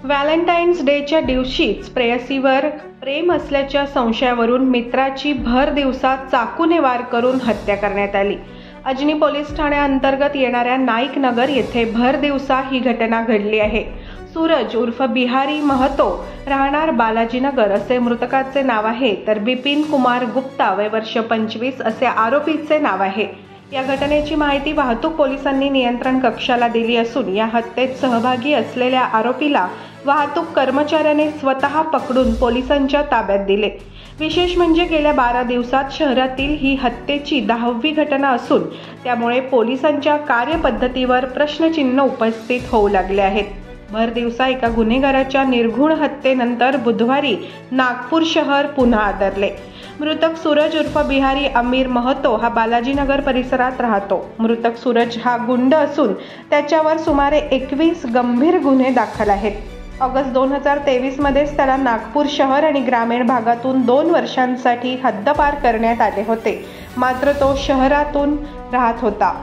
Valentine's डेच्या दिवशीच प्रेयसीवर प्रेम असल्याच्या संशयावरून मित्राची भर दिवसात चाकूने वार करून हत्या करण्यात आली. अजनी पोलीस ठाण्याअंतर्गत येणाऱ्या नाईक नगर येथे भर दिवसा ही घटना घडली आहे. सूरज उर्फ बिहारी महतो राहणार बालाजीनगर असे मृतकाचे नाव आहे, तर बिपिन कुमार गुप्ता वय वर्ष 25 असे आरोपीचे नाव आहे. या घटनेची माहिती वाहतूक पोलिसांनी नियंत्रण कक्षाला दिली असून या हत्येत सहभागी असलेल्या आरोपीला वाहतूक कर्मचाऱ्याने स्वतः पकडून पोलिसांच्या ताब्यात दिले. विशेष म्हणजे गेल्या 12 दिवसात शहरातील ही हत्येची 10वी घटना असून त्यामुळे पोलिसांच्या कार्यपद्धतीवर प्रश्नचिन्ह उपस्थित होऊ लागले आहेत. भर दिवसा एका गुन्हेगाराच्या निर्घृण हत्येनंतर बुधवारी नागपूर शहर पुन्हा आदरले. मृतक सूरज उर्फ बिहारी अमीर महतो हा बालाजीनगर परिसरात राहतो. मृतक सूरज हा गुंड असून त्याच्यावर सुमारे 21 गंभीर गुन्हे दाखल आहेत. ऑगस्ट 2023 मध्येच त्याला नागपूर शहर आणि ग्रामीण भागातून 2 वर्षांसाठी हद्दपार करण्यात आले होते, मात्र तो शहरातून राहत होता.